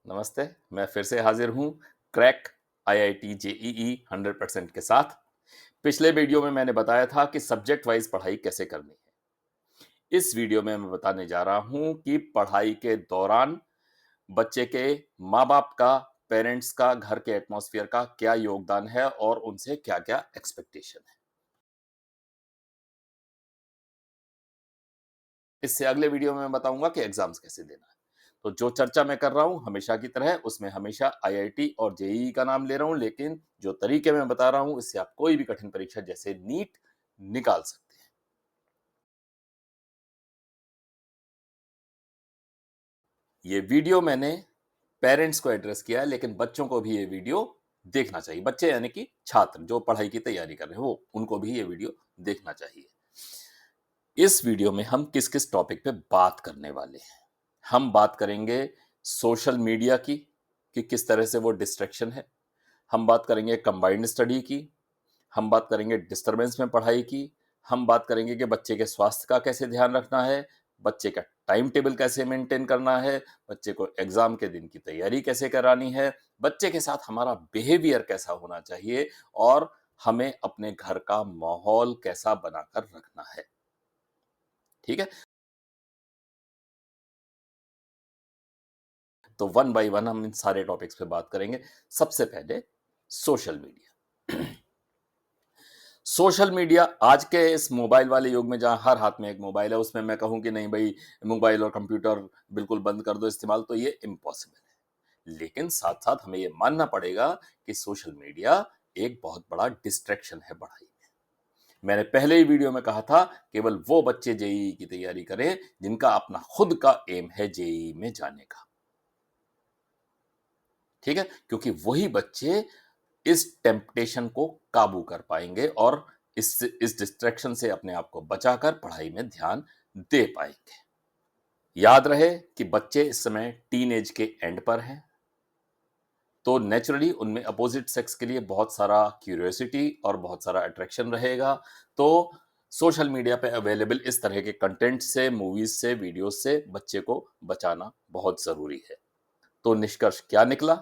नमस्ते। मैं फिर से हाजिर हूँ क्रैक आईआईटी जेईई 100% के साथ। पिछले वीडियो में मैंने बताया था कि सब्जेक्ट वाइज पढ़ाई कैसे करनी है। इस वीडियो में मैं बताने जा रहा हूँ कि पढ़ाई के दौरान बच्चे के माँ बाप का, पेरेंट्स का, घर के एटमॉस्फेयर का क्या योगदान है और उनसे क्या क्या एक्सपेक्टेशन है। इससे अगले वीडियो में मैं बताऊंगा कि एग्जाम्स कैसे देना है। तो जो चर्चा मैं कर रहा हूं हमेशा की तरह, उसमें हमेशा आईआईटी और जेईई का नाम ले रहा हूं, लेकिन जो तरीके मैं बता रहा हूं इससे आप कोई भी कठिन परीक्षा जैसे नीट निकाल सकते हैं। ये वीडियो मैंने पेरेंट्स को एड्रेस किया है, लेकिन बच्चों को भी ये वीडियो देखना चाहिए। बच्चे यानी कि छात्र जो पढ़ाई की तैयारी कर रहे हैं, वो उनको भी ये वीडियो देखना चाहिए। इस वीडियो में हम किस किस टॉपिक पे बात करने वाले हैं। हम बात करेंगे सोशल मीडिया की, कि किस तरह से वो डिस्ट्रैक्शन है। हम बात करेंगे कंबाइंड स्टडी की। हम बात करेंगे डिस्टरबेंस में पढ़ाई की। हम बात करेंगे कि बच्चे के स्वास्थ्य का कैसे ध्यान रखना है, बच्चे का टाइम टेबल कैसे मेंटेन करना है, बच्चे को एग्जाम के दिन की तैयारी कैसे करानी है, बच्चे के साथ हमारा बिहेवियर कैसा होना चाहिए, और हमें अपने घर का माहौल कैसा बनाकर रखना है। ठीक है। तो वन बाय वन हम इन सारे टॉपिक्स पे बात करेंगे। सबसे पहले सोशल मीडिया। सोशल मीडिया आज के इस मोबाइल वाले युग में, जहां हर हाथ में एक मोबाइल है, उसमें मैं कहूं कि नहीं भाई मोबाइल और कंप्यूटर बिल्कुल बंद कर दो इस्तेमाल, तो ये इम्पॉसिबल है। लेकिन साथ साथ हमें ये मानना पड़ेगा कि सोशल मीडिया एक बहुत बड़ा डिस्ट्रैक्शन है पढ़ाई में। मैंने पहले ही वीडियो में कहा था, केवल वो बच्चे जेईई की तैयारी करें जिनका अपना खुद का एम है जेईई में जाने का। ठीक है, क्योंकि वही बच्चे इस टेम्पटेशन को काबू कर पाएंगे और इस डिस्ट्रैक्शन से अपने आप को बचाकर पढ़ाई में ध्यान दे पाएंगे। याद रहे कि बच्चे इस समय टीन एज के एंड पर हैं, तो नेचुरली उनमें अपोजिट सेक्स के लिए बहुत सारा क्यूरियोसिटी और बहुत सारा अट्रैक्शन रहेगा। तो सोशल मीडिया पे अवेलेबल इस तरह के कंटेंट से, मूवीज से, वीडियोस से बच्चे को बचाना बहुत जरूरी है। तो निष्कर्ष क्या निकला?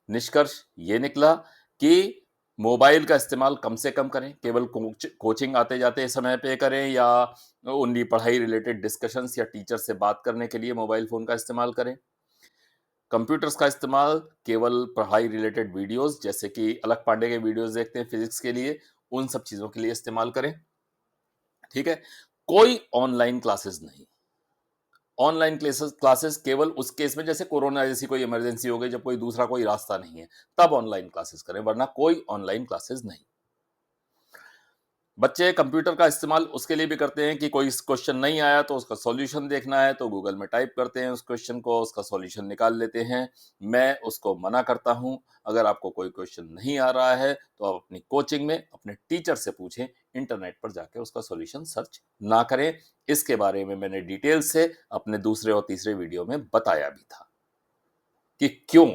निष्कर्ष ये निकला कि मोबाइल का इस्तेमाल कम से कम करें, केवल कोचिंग आते जाते समय पे करें, या ओनली पढ़ाई रिलेटेड डिस्कशंस या टीचर से बात करने के लिए मोबाइल फोन का इस्तेमाल करें। कंप्यूटर्स का इस्तेमाल केवल पढ़ाई रिलेटेड वीडियोस, जैसे कि अलग पांडे के वीडियोस देखते हैं फिजिक्स के लिए, उन सब चीजों के लिए इस्तेमाल करें। ठीक है। कोई ऑनलाइन क्लासेस नहीं। ऑनलाइन क्लासेस क्लासेस केवल उस केस में जैसे कोरोना जैसी कोई इमरजेंसी हो गई, जब कोई दूसरा कोई रास्ता नहीं है, तब ऑनलाइन क्लासेस करें, वरना कोई ऑनलाइन क्लासेस नहीं। बच्चे कंप्यूटर का इस्तेमाल उसके लिए भी करते हैं कि कोई क्वेश्चन नहीं आया तो उसका सॉल्यूशन देखना है, तो गूगल में टाइप करते हैं उस क्वेश्चन को, उसका सॉल्यूशन निकाल लेते हैं। मैं उसको मना करता हूं, अगर आपको कोई क्वेश्चन नहीं आ रहा है तो आप अपनी कोचिंग में अपने टीचर से पूछें, इंटरनेट पर जाकर उसका सॉल्यूशन सर्च ना करें। इसके बारे में मैंने डिटेल से अपने दूसरे और तीसरे वीडियो में बताया भी था कि क्यों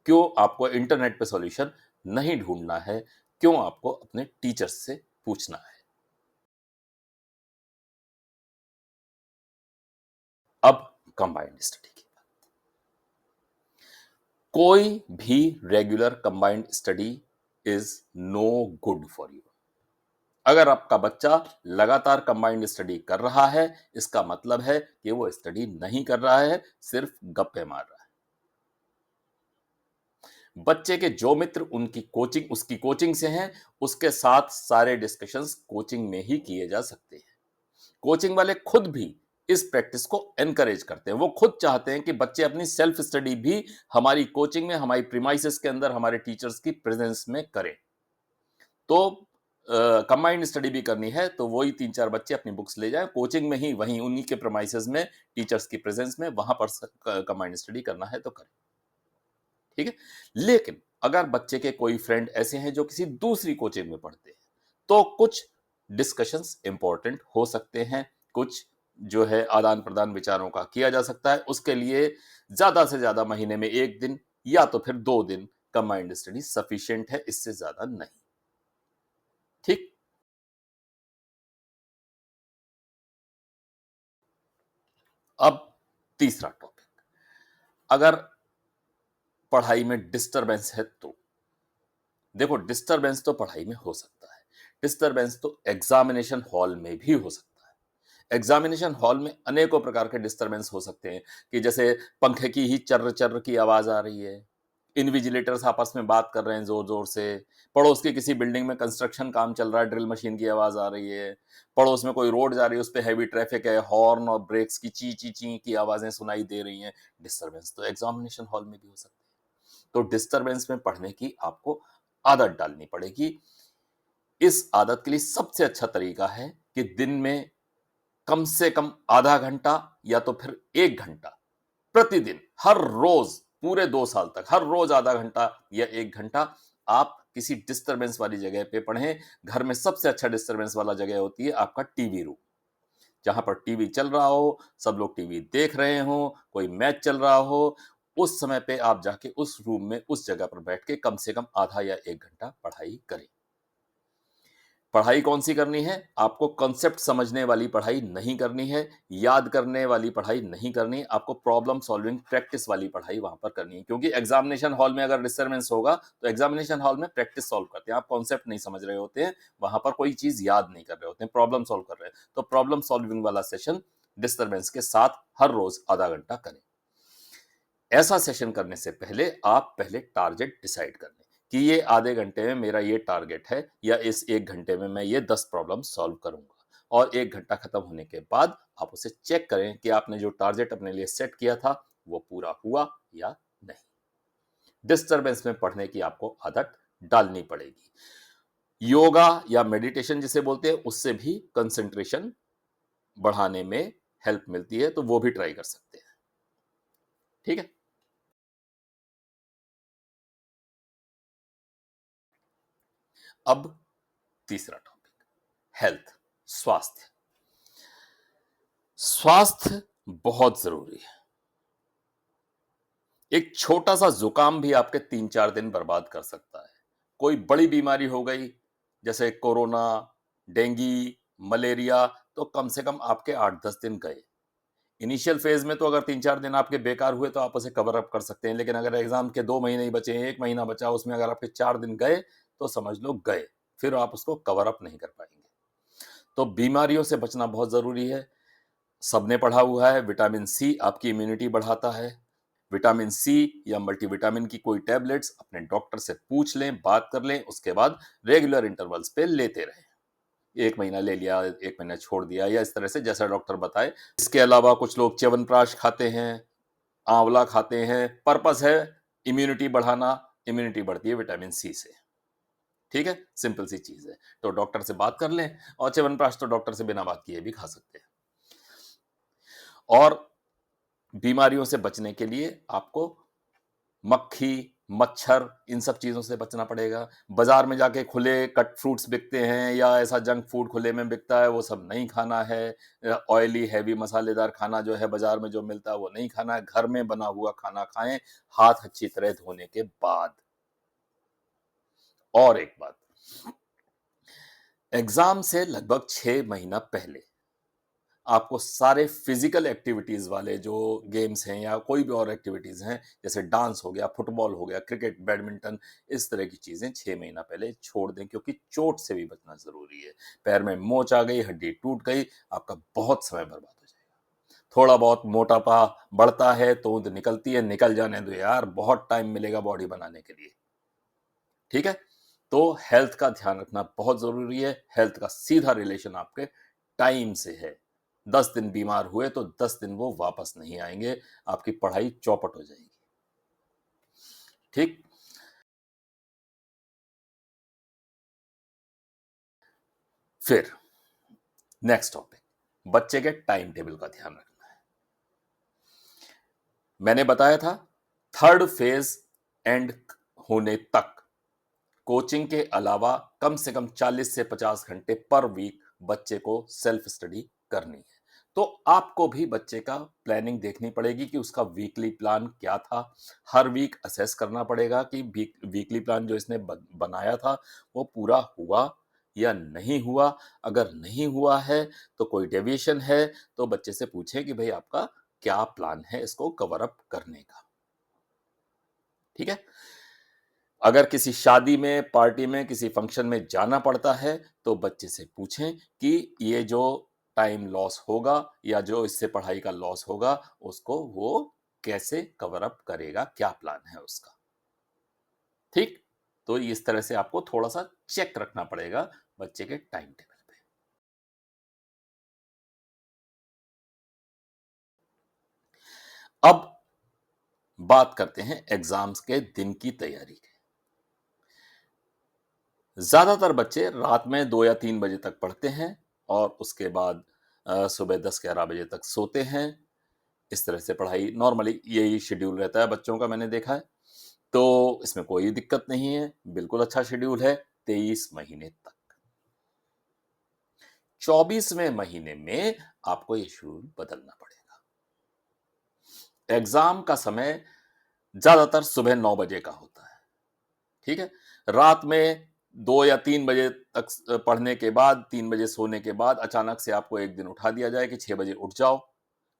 क्यों आपको इंटरनेट पे सॉल्यूशन नहीं ढूंढना है, क्यों आपको अपने टीचर्स से पूछना है। अब कंबाइंड स्टडी की बात। कोई भी regular combined study is no good for you. अगर आपका बच्चा लगातार कंबाइंड स्टडी कर रहा है, इसका मतलब है कि वो स्टडी नहीं कर रहा है, सिर्फ गप्पे मार रहा है। बच्चे के जो मित्र उसकी कोचिंग से हैं, उसके साथ सारे डिस्कशंस कोचिंग में ही किए जा सकते हैं। कोचिंग वाले खुद भी इस प्रैक्टिस को एनकरेज करते हैं। वो खुद चाहते हैं कि बच्चे अपनी सेल्फ स्टडी भी हमारी कोचिंग में, हमारी प्रीमाइसेस के अंदर, हमारे टीचर्स की प्रेजेंस में करें। तो कंबाइंड स्टडी भी करनी है तो वही 3-4 बच्चे अपनी बुक्स ले जाएं, कोचिंग में ही, वहीं उन्हीं के प्रीमाइसेस में, टीचर्स की प्रेजेंस में, वहां पर कंबाइंड स्टडी करना है तो करें। ठीक है। लेकिन अगर बच्चे के कोई फ्रेंड ऐसे हैं जो किसी दूसरी कोचिंग में पढ़ते हैं, तो कुछ डिस्कशंस इंपॉर्टेंट हो सकते हैं, कुछ जो है आदान प्रदान विचारों का किया जा सकता है। उसके लिए ज्यादा से ज्यादा महीने में 1 दिन या तो फिर 2 दिन कंबाइंड स्टडी सफिशिएंट है, इससे ज्यादा नहीं। ठीक। अब तीसरा टॉपिक। अगर पढ़ाई में डिस्टरबेंस है तो देखो, डिस्टरबेंस तो पढ़ाई में हो सकता है, डिस्टरबेंस तो एग्जामिनेशन हॉल में भी हो सकता है। एग्जामिनेशन हॉल में अनेकों प्रकार के डिस्टरबेंस हो सकते हैं कि जैसे पंखे की ही चर्र चर्र की आवाज आ रही है, इन्विजिलेटर्स आपस में बात कर रहे हैं जोर जोर से, पड़ोस की किसी बिल्डिंग में कंस्ट्रक्शन काम चल रहा है, ड्रिल मशीन की आवाज आ रही है, पड़ोस में कोई रोड जा रही है, उस पर हैवी ट्रैफिक है, हॉर्न और ब्रेक्स की ची ची ची की आवाजें सुनाई दे रही हैं। डिस्टरबेंस तो एग्जामिनेशन हॉल में भी हो सकते हैं। तो डिस्टरबेंस में पढ़ने की आपको आदत डालनी पड़ेगी। इस आदत के लिए सबसे अच्छा तरीका है कि दिन में कम से कम आधा घंटा या तो फिर 1 घंटा प्रतिदिन, हर रोज, पूरे 2 साल तक हर रोज आधा घंटा या 1 घंटा आप किसी डिस्टरबेंस वाली जगह पे पढ़ें। घर में सबसे अच्छा डिस्टरबेंस वाला जगह होती है आपका टीवी रूम, जहां पर टीवी चल रहा हो, सब लोग टीवी देख रहे हो, कोई मैच चल रहा हो, उस समय पे आप जाके उस रूम में उस जगह पर बैठ के कम से कम आधा या 1 घंटा पढ़ाई करें। पढ़ाई कौन सी करनी है? आपको कॉन्सेप्ट समझने वाली पढ़ाई नहीं करनी है, याद करने वाली पढ़ाई नहीं करनी, आपको प्रॉब्लम सॉल्विंग प्रैक्टिस वाली पढ़ाई वहां पर करनी है। क्योंकि एग्जामिनेशन हॉल में अगर डिस्टर्बेंस होगा तो एग्जामिनेशन हॉल में प्रैक्टिस सॉल्व करते हैं, आप कॉन्सेप्ट नहीं समझ रहे होते हैं, वहां पर कोई चीज याद नहीं कर रहे होते हैं, प्रॉब्लम सॉल्व कर रहे हैं। तो प्रॉब्लम सॉल्विंग वाला सेशन डिस्टर्बेंस के साथ हर रोज आधा घंटा करें। ऐसा सेशन करने से पहले आप पहले टारगेट डिसाइड कर लें कि ये आधे घंटे में मेरा ये टारगेट है, या इस 1 घंटे में मैं ये 10 प्रॉब्लम सॉल्व करूंगा। और 1 घंटा खत्म होने के बाद आप उसे चेक करें कि आपने जो टारगेट अपने लिए सेट किया था वो पूरा हुआ या नहीं। डिस्टरबेंस में पढ़ने की आपको आदत डालनी पड़ेगी। योगा या मेडिटेशन जिसे बोलते हैं, उससे भी कंसंट्रेशन बढ़ाने में हेल्प मिलती है, तो वो भी ट्राई कर सकते हैं। ठीक है। अब तीसरा टॉपिक, हेल्थ, स्वास्थ्य। स्वास्थ्य बहुत जरूरी है। एक छोटा सा जुकाम भी आपके 3-4 दिन बर्बाद कर सकता है। कोई बड़ी बीमारी हो गई जैसे कोरोना, डेंगी, मलेरिया, तो कम से कम आपके 8-10 दिन गए। इनिशियल फेज में तो अगर 3-4 दिन आपके बेकार हुए तो आप उसे कवर अप कर सकते हैं, लेकिन अगर एग्जाम के 2 महीने ही बचे हैं, 1 महीना बचा, उसमें अगर आपके 4 दिन गए तो समझ लो गए, फिर आप उसको कवर अप नहीं कर पाएंगे। तो बीमारियों से बचना बहुत जरूरी है। सबने पढ़ा हुआ है, विटामिन सी आपकी इम्यूनिटी बढ़ाता है। विटामिन सी या मल्टीविटामिन की कोई टैबलेट्स अपने डॉक्टर से पूछ लें, बात कर लें, उसके बाद रेगुलर इंटरवल्स पे लेते रहें। 1 महीना ले लिया, 1 महीना छोड़ दिया, या इस तरह से जैसा डॉक्टर बताए। इसके अलावा कुछ लोग च्यवनप्राश खाते हैं, आंवला खाते हैं, पर्पस है इम्यूनिटी बढ़ाना। इम्यूनिटी बढ़ती है विटामिन सी से। ठीक है, सिंपल सी चीज है। तो डॉक्टर से बात कर लें, और च्यवनप्राश तो डॉक्टर से बिना बात किए भी खा सकते हैं। और बीमारियों से बचने के लिए आपको मक्खी, मच्छर, इन सब चीजों से बचना पड़ेगा। बाजार में जाके खुले कट फ्रूट्स बिकते हैं या ऐसा जंक फूड खुले में बिकता है, वो सब नहीं खाना है। ऑयली हैवी मसालेदार खाना जो है बाजार में जो मिलता है वो नहीं खाना है। घर में बना हुआ खाना खाएं, हाथ अच्छी तरह धोने के बाद। और एक बात, एग्जाम से लगभग 6 महीना पहले आपको सारे फिजिकल एक्टिविटीज वाले जो गेम्स हैं या कोई भी और एक्टिविटीज हैं, जैसे डांस हो गया, फुटबॉल हो गया, क्रिकेट, बैडमिंटन, इस तरह की चीजें 6 महीना पहले छोड़ दें, क्योंकि चोट से भी बचना जरूरी है। पैर में मोच आ गई, हड्डी टूट गई, आपका बहुत समय बर्बाद हो जाएगा। थोड़ा बहुत मोटापा बढ़ता है, तोंद निकलती है, निकल जाने दो यार, बहुत टाइम मिलेगा बॉडी बनाने के लिए। ठीक है। तो हेल्थ का ध्यान रखना बहुत जरूरी है। हेल्थ का सीधा रिलेशन आपके टाइम से है। 10 दिन बीमार हुए तो 10 दिन वो वापस नहीं आएंगे, आपकी पढ़ाई चौपट हो जाएगी। ठीक। फिर नेक्स्ट टॉपिक, बच्चे के टाइम टेबल का ध्यान रखना है। मैंने बताया था, थर्ड फेज एंड होने तक कोचिंग के अलावा कम से कम 40 से 50 घंटे पर वीक बच्चे को सेल्फ स्टडी करनी है। तो आपको भी बच्चे का प्लानिंग देखनी पड़ेगी कि उसका वीकली प्लान क्या था। हर वीक असेस करना पड़ेगा कि वीकली प्लान जो इसने बनाया था वो पूरा हुआ या नहीं हुआ। अगर नहीं हुआ है तो कोई डेविएशन है तो बच्चे से पूछें कि भाई आपका क्या प्लान है इसको कवर अप करने का। ठीक है? अगर किसी शादी में, पार्टी में, किसी फंक्शन में जाना पड़ता है, तो बच्चे से पूछें कि ये जो टाइम लॉस होगा या जो इससे पढ़ाई का लॉस होगा, उसको वो कैसे कवर अप करेगा, क्या प्लान है उसका, ठीक? तो इस तरह से आपको थोड़ा-सा चेक रखना पड़ेगा बच्चे के टाइम टेबल पे। अब बात करते हैं एग्ज़ाम्स के दिन की तैयारी की। ज़्यादातर बच्चे रात में 2 या 3 बजे तक पढ़ते हैं और उसके बाद सुबह 10-11 बजे तक सोते हैं। इस तरह से पढ़ाई नॉर्मली यही शेड्यूल रहता है बच्चों का, मैंने देखा है। तो इसमें कोई दिक्कत नहीं है, बिल्कुल अच्छा शेड्यूल है 23 महीने तक। 24वें महीने में आपको ये शेड्यूल बदलना पड़ेगा। एग्ज़ाम का समय ज़्यादातर सुबह 9 बजे का होता है, ठीक है? रात में 2 या 3 बजे तक पढ़ने के बाद, 3 बजे सोने के बाद अचानक से आपको एक दिन उठा दिया जाए कि 6 बजे उठ जाओ,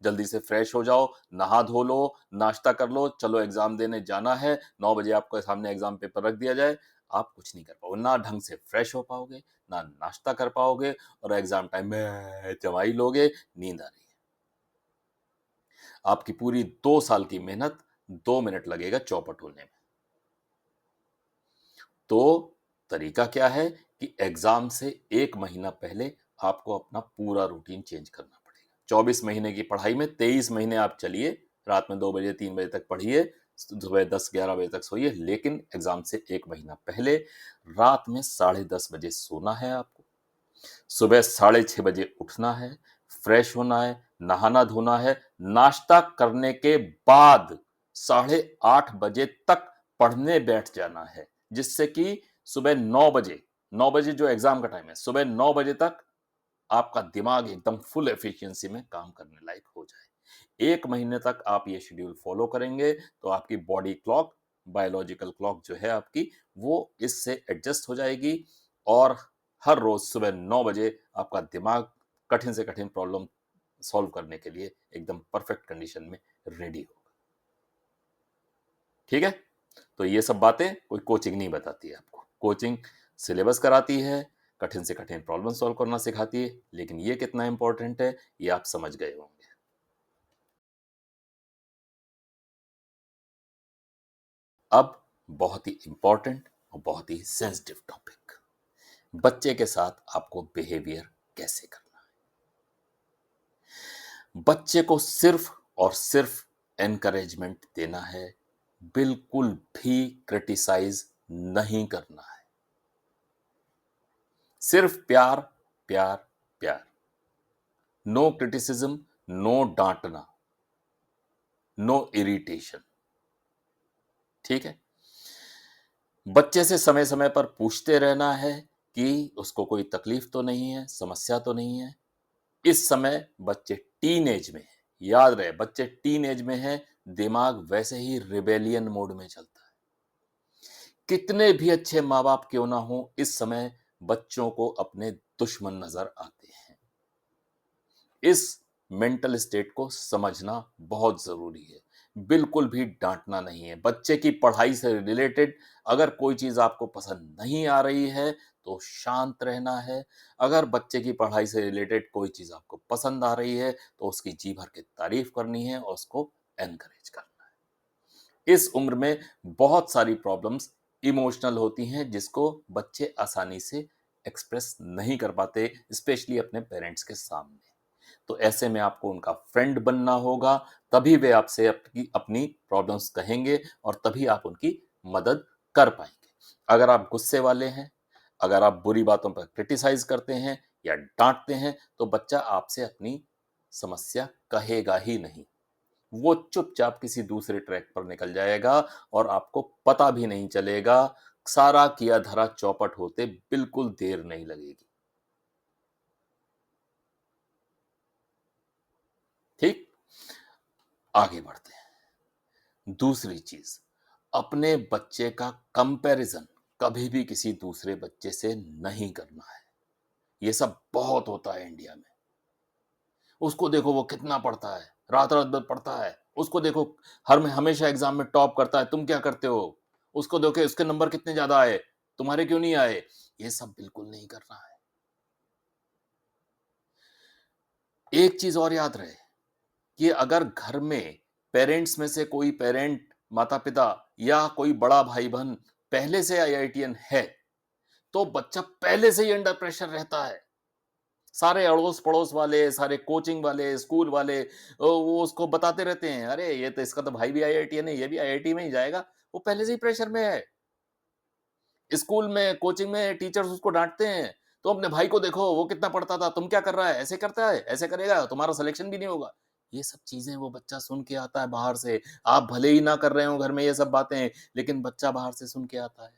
जल्दी से फ्रेश हो जाओ, नहा धो लो, नाश्ता कर लो, चलो एग्ज़ाम देने जाना है, 9 बजे आपके सामने एग्ज़ाम पेपर रख दिया जाए, आप कुछ नहीं कर पाओगे। ना ढंग से फ्रेश हो पाओगे, ना नाश्ता कर पाओगे और एग्ज़ाम टाइम में चवाई लोगे, नींद आ रही है। आपकी पूरी 2 साल की मेहनत 2 मिनट लगेगा चौपट होने में। तो तरीका क्या है कि एग्जाम से 1 महीना पहले आपको अपना पूरा रूटीन चेंज करना पड़ेगा। 24 महीने की पढ़ाई में 23 महीने आप चलिए, रात में 2 बजे 3 बजे तक पढ़िए, सुबह 10-11 बजे तक सोइए, लेकिन एग्जाम से 1 महीना पहले रात में साढ़े 10 बजे सोना है आपको, सुबह साढ़े 6 बजे उठना है, फ्रेश होना है, नहाना धोना है, नाश्ता करने के बाद साढ़े 8 बजे तक पढ़ने बैठ जाना है, जिससे कि सुबह 9 बजे जो एग्जाम का टाइम है, सुबह 9 बजे तक आपका दिमाग एकदम फुल एफिशिएंसी में काम करने लायक हो जाए। 1 महीने तक आप ये शेड्यूल फॉलो करेंगे तो आपकी बॉडी क्लॉक, बायोलॉजिकल क्लॉक जो है आपकी, वो इससे एडजस्ट हो जाएगी और हर रोज सुबह 9 बजे आपका दिमाग कठिन से कठिन प्रॉब्लम सॉल्व करने के लिए एकदम परफेक्ट कंडीशन में रेडी होगा। ठीक है? तो ये सब बातें कोई कोचिंग नहीं बताती है आपको। कोचिंग सिलेबस कराती है, कठिन से कठिन प्रॉब्लम सॉल्व करना सिखाती है, लेकिन ये कितना इंपॉर्टेंट है, ये आप समझ गए होंगे। अब बहुत ही इंपॉर्टेंट और बहुत ही सेंसिटिव टॉपिक, बच्चे के साथ आपको बिहेवियर कैसे करना है। बच्चे को सिर्फ और सिर्फ एनकरेजमेंट देना है, बिल्कुल भी क्रिटिसाइज नहीं करना है। सिर्फ प्यार, प्यार, प्यार। नो क्रिटिसिज्म, नो डांटना, नो इरिटेशन। ठीक है? बच्चे से समय समय पर पूछते रहना है कि उसको कोई तकलीफ तो नहीं है, समस्या तो नहीं है। इस समय बच्चे टीन एज में है, याद रहे बच्चे टीन एज में है, दिमाग वैसे ही रिबेलियन मोड में चलता है। कितने भी अच्छे माँ बाप क्यों ना हो, इस समय बच्चों को अपने दुश्मन नजर आते हैं। इस मेंटल स्टेट को समझना बहुत जरूरी है। बिल्कुल भी डांटना नहीं है। बच्चे की पढ़ाई से रिलेटेड अगर कोई चीज आपको पसंद नहीं आ रही है तो शांत रहना है। अगर बच्चे की पढ़ाई से रिलेटेड कोई चीज आपको पसंद आ रही है तो उसकी जी भर के तारीफ करनी है और उसको एनकरेज करना है। इस उम्र में बहुत सारी प्रॉब्लम्स इमोशनल होती हैं जिसको बच्चे आसानी से एक्सप्रेस नहीं कर पाते, स्पेशली अपने पेरेंट्स के सामने। तो ऐसे में आपको उनका फ्रेंड बनना होगा, तभी वे आपसे अपनी अपनी प्रॉब्लम्स कहेंगे और तभी आप उनकी मदद कर पाएंगे। अगर आप गुस्से वाले हैं, अगर आप बुरी बातों पर क्रिटिसाइज करते हैं या डांटते हैं तो बच्चा आपसे अपनी समस्या कहेगा ही नहीं। वो चुपचाप किसी दूसरे ट्रैक पर निकल जाएगा और आपको पता भी नहीं चलेगा। सारा किया धरा चौपट होते बिल्कुल देर नहीं लगेगी। ठीक, आगे बढ़ते हैं। दूसरी चीज, अपने बच्चे का कंपैरिजन कभी भी किसी दूसरे बच्चे से नहीं करना है। ये सब बहुत होता है इंडिया में। उसको देखो वो कितना पढ़ता है, रात रात भर पढ़ता है, उसको देखो हर में हमेशा एग्जाम में टॉप करता है, तुम क्या करते हो? उसको देखो उसके नंबर कितने ज़्यादा आए, तुम्हारे क्यों नहीं आए? ये सब बिल्कुल नहीं करना है। एक चीज़ और याद रहे कि अगर घर में पेरेंट्स में से कोई पेरेंट, माता-पिता या कोई बड़ा भाई-बहन पहले से आईआईटीएन है, तो बच्चा पहले से ही अंडर प्रेशर रहता है। सारे अड़ोस-पड़ोस वाले, सारे कोचिंग वाले, स्कूल वाले वो उसको बताते रहते हैं, "अरे! ये तो इसका तो भाई भी आईआईटीएन है, ये भी आईआईटी में ही जाएगा।" वो पहले से ही प्रेशर में है। स्कूल में, कोचिंग में टीचर्स उसको डाँटते हैं, "तुम अपने भाई को देखो, वो कितना पढ़ता था, तुम क्या कर रहा है? ऐसे करता है, ऐसे करेगा, तुम्हारा सिलेक्शन भी नहीं होगा।" ये सब चीज़ें वो बच्चा सुन के आता है बाहर से। आप भले ही ना कर रहे हो घर में ये सब बातें, लेकिन बच्चा बाहर से सुन के आता है।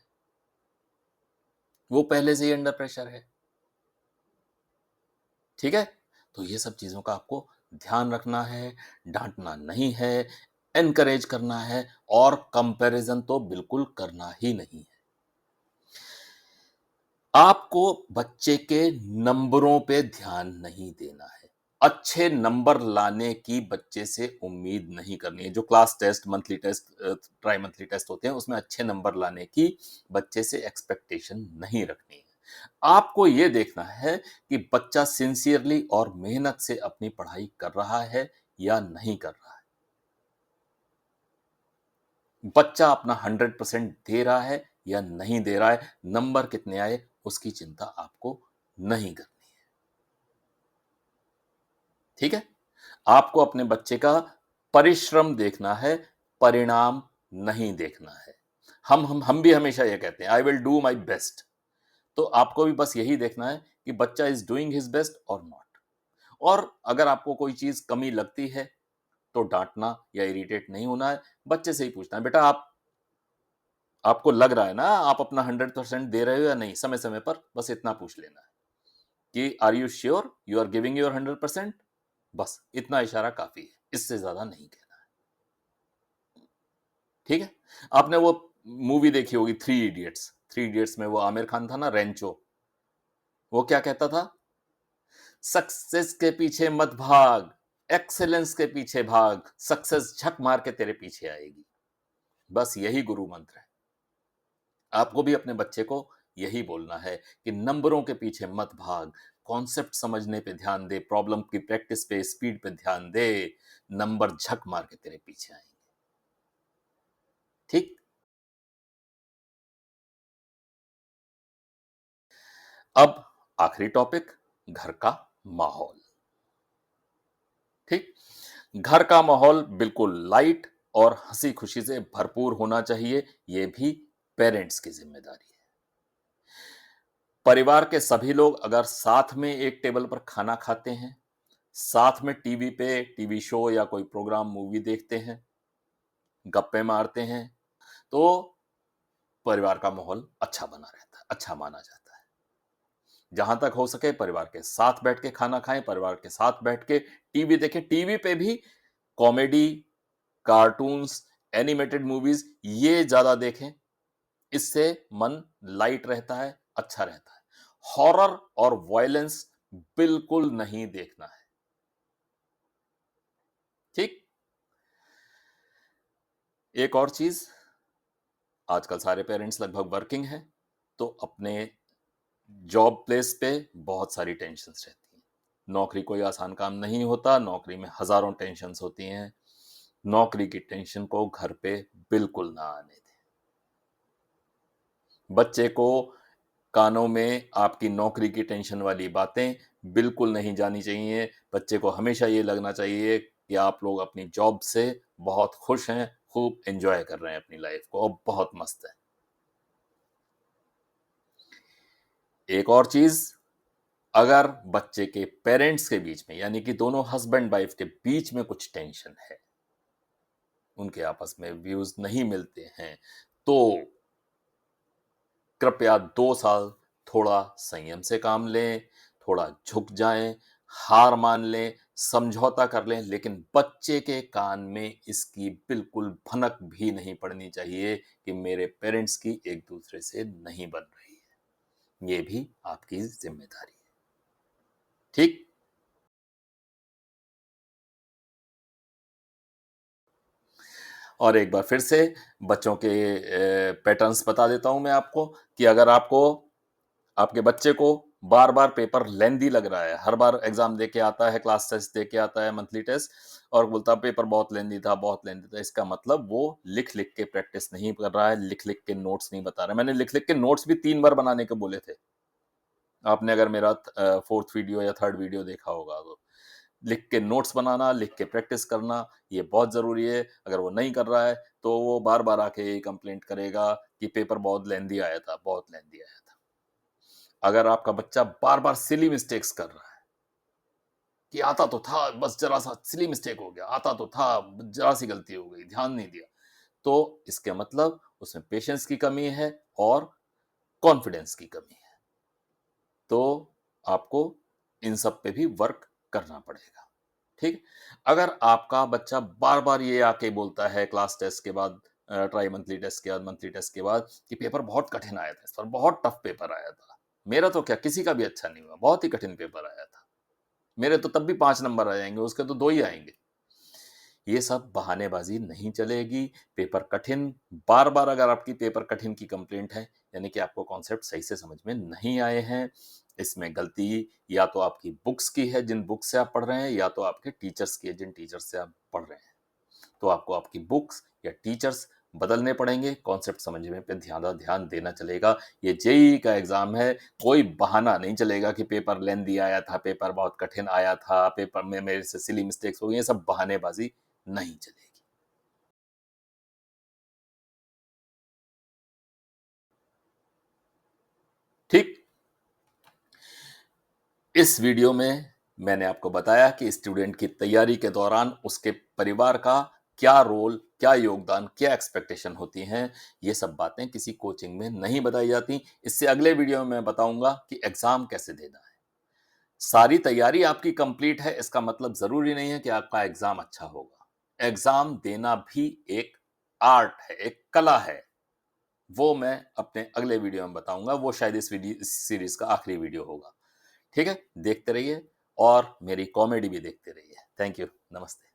वो पहले से ही अंडर प्रेशर है। ठीक है? तो ये सब चीज़ों का आपको ध्यान रखना है, डाँटना नहीं है, एनकरेज करना है और कंपैरिज़न तो बिल्कुल करना ही नहीं है। आपको बच्चे के नंबरों पे ध्यान नहीं देना है। अच्छे नंबर लाने की बच्चे से उम्मीद नहीं करनी है। जो class test, monthly test, try monthly test होते हैं, उसमें अच्छे नंबर लाने की बच्चे से एक्सपेक्टेशन नहीं रखनी है। आपको ये देखना है कि बच्चा सिंसियरली और मेहनत से अपनी पढ़ाई कर रहा है या नहीं कर रहा है। बच्चा अपना 100% दे रहा है या नहीं दे रहा है, नंबर कितने आए उसकी चिंता आपको नहीं करनी है। ठीक है? आपको अपने बच्चे का परिश्रम देखना है, परिणाम नहीं देखना है। हम भी हमेशा ये कहते हैं, I will do my best. तो आपको भी बस यही देखना है कि बच्चा इज डूइंग हिज बेस्ट और नॉट। और अगर आपको कोई चीज कमी लगती है तो डांटना या इरिटेट नहीं होना है, बच्चे से ही पूछना है, बेटा आपको लग रहा है ना आप अपना 100% दे रहे हो या नहीं, समय समय पर बस इतना पूछ लेना है कि are you sure you are giving your 100%। बस इतना इशारा काफी है, इससे ज्यादा नहीं कहना है। ठीक है? आपने वो मूवी देखी होगी थ्री इडियट्स। थ्री इडियट्स में वो आमिर खान था ना, रेंचो। वो क्या कहता था? सक्सेस के पीछे मत भाग, एक्सेलेंस के पीछे भाग, सक्सेस झक मार के तेरे पीछे आएगी। बस यही गुरु मंत्र है। आपको भी अपने बच्चे को यही बोलना है कि नंबरों के पीछे मत भाग, कॉन्सेप्ट समझने पे ध्यान दे, प्रॉब्लम की प्रैक्टिस पे, स्पीड पे ध्यान दे, नंबर झक मार के तेरे पीछे आएंगे। ठीक? अब आखिरी टॉपिक, घर का माहौल। ठीक? घर का माहौल बिल्कुल लाइट और हंसी खुशी से भरपूर होना चाहिए, यह भी पेरेंट्स की जिम्मेदारी है। परिवार के सभी लोग अगर साथ में एक टेबल पर खाना खाते हैं, साथ में टीवी पे टीवी शो या कोई प्रोग्राम, मूवी देखते हैं, गप्पे मारते हैं, तो परिवार का माहौल अच्छा बना रहता है, अच्छा माना जाता है। जहां तक हो सके परिवार के साथ बैठ के खाना खाएं, परिवार के साथ बैठ के टीवी देखें। टीवी पे भी कॉमेडी, कार्टून्स, एनिमेटेड मूवीज ये ज्यादा देखें। इससे मन लाइट रहता है, अच्छा रहता है। हॉरर और वायलेंस बिल्कुल नहीं देखना है। ठीक? एक और चीज, आजकल सारे पेरेंट्स लगभग वर्किंग हैं, तो अपने जॉब प्लेस पे बहुत सारी टेंशन्स रहती हैं। नौकरी कोई आसान काम नहीं होता, नौकरी में हजारों टेंशन्स होती हैं। नौकरी की टेंशन को घर पे बिल्कुल ना आने दें। बच्चे को कानों में आपकी नौकरी की टेंशन वाली बातें बिल्कुल नहीं जानी चाहिए। बच्चे को हमेशा ये लगना चाहिए कि आप लोग अपनी जॉब से बहुत खुश हैं, खूब एंजॉय कर रहे हैं अपनी लाइफ को और बहुत मस्त है। एक और चीज, अगर बच्चे के पेरेंट्स के बीच में, यानी कि दोनों हस्बैंड वाइफ के बीच में कुछ टेंशन है, उनके आपस में व्यूज नहीं मिलते हैं, तो कृपया 2 साल थोड़ा संयम से काम लें, थोड़ा झुक जाएं, हार मान लें, समझौता कर लें, लेकिन बच्चे के कान में इसकी बिल्कुल भनक भी नहीं पड़नी चाहिए कि मेरे पेरेंट्स की एक दूसरे से नहीं बन रही है। ये भी आपकी जिम्मेदारी है। ठीक? और एक बार फिर से बच्चों के पैटर्न्स बता देता हूँ मैं आपको कि अगर आपको आपके बच्चे को बार-बार पेपर लेंथी लग रहा है, हर बार एग्ज़ाम देके आता है, क्लास टेस्ट देके आता है, मंथली टेस्ट और बोलता है पेपर बहुत लेंथी था, इसका मतलब वो लिख-लिख के प्रैक्टिस नहीं कर रहा है, लिख-लिख के नोट्स नहीं बता रहा है। मैंने लिख-लिख के नोट्स भी 3 बार बनाने को बोले थे। आपने अगर मेरा 4th वीडियो या 3rd वीडियो देखा होगा तो। लिख के नोट्स बनाना, लिख के प्रैक्टिस करना, ये बहुत ज़रूरी है। अगर वो नहीं कर रहा है, तो वो बार-बार आके यही कंप्लेंट करेगा कि पेपर बहुत लेंथी आया था, बहुत लेंथी आया था। अगर आपका बच्चा बार-बार सिली मिस्टेक्स कर रहा है, कि आता तो था, बस ज़रा-सा सिली मिस्टेक हो गया, आता तो था, ज़रा-सी गलती हो गई, ध्यान नहीं दिया। तो इसके मतलब उसमें पेशेंस की कमी है और कॉन्फिडेंस की कमी है। तो आपको इन सब पे भी वर्क करना पड़ेगा, ठीक? अगर आपका बच्चा बार-बार ये आके बोलता है क्लास टेस्ट के बाद ट्राई मंथली टेस्ट के बाद, मंथली टेस्ट के बाद कि पेपर बहुत कठिन आया था इस बार, बहुत टफ पेपर आया था। मेरा तो क्या किसी का भी अच्छा नहीं हुआ, बहुत ही कठिन पेपर आया था। मेरे तो तब भी 5 नंबर आ जाएँगे, उसके तो 2 ही आएँगे। ये सब बहानेबाज़ी नहीं चलेगी, पेपर कठिन बार-बार अगर आपकी पेपर कठिन की कंप्लेंट है, यानी कि आपको कॉन्सेप्ट सही से समझ में नहीं आए हैं, इसमें गलती या तो आपकी बुक्स की है, जिन बुक्स से आप पढ़ रहे हैं, या तो आपके टीचर्स की है, जिन टीचर्स से आप पढ़ रहे हैं। तो आपको आपकी बुक्स या टीचर्स बदलने पड़ेंगे, कॉन्सेप्ट समझने पे ज़्यादा ध्यान देना चलेगा। ये जेईई का एग्ज़ाम है, कोई बहाना नहीं चलेगा कि पेपर लेंथी आया था, पेपर बहुत कठिन आया था, पेपर में मेरे से सिली मिस्टेक्स हो गई, ये सब बहानेबाज़ी नहीं चलेगी। ठीक? इस वीडियो में मैंने आपको बताया कि स्टूडेंट की तैयारी के दौरान उसके परिवार का क्या रोल, क्या योगदान, क्या एक्सपेक्टेशन होती हैं, ये सब बातें किसी कोचिंग में नहीं बताई जाती। इससे अगले वीडियो में मैं बताऊंगा कि एग्जाम कैसे देना है। सारी तैयारी आपकी कंप्लीट है, इसका मतलब जरूरी नहीं है कि आपका एग्जाम अच्छा होगा। एग्जाम देना भी एक आर्ट है, एक कला है। वो मैं अपने अगले वीडियो में बताऊंगा, वो शायद इस सीरीज का आखिरी वीडियो होगा। ठीक है, देखते रहिए और मेरी कॉमेडी भी देखते रहिए। थैंक यू, नमस्ते।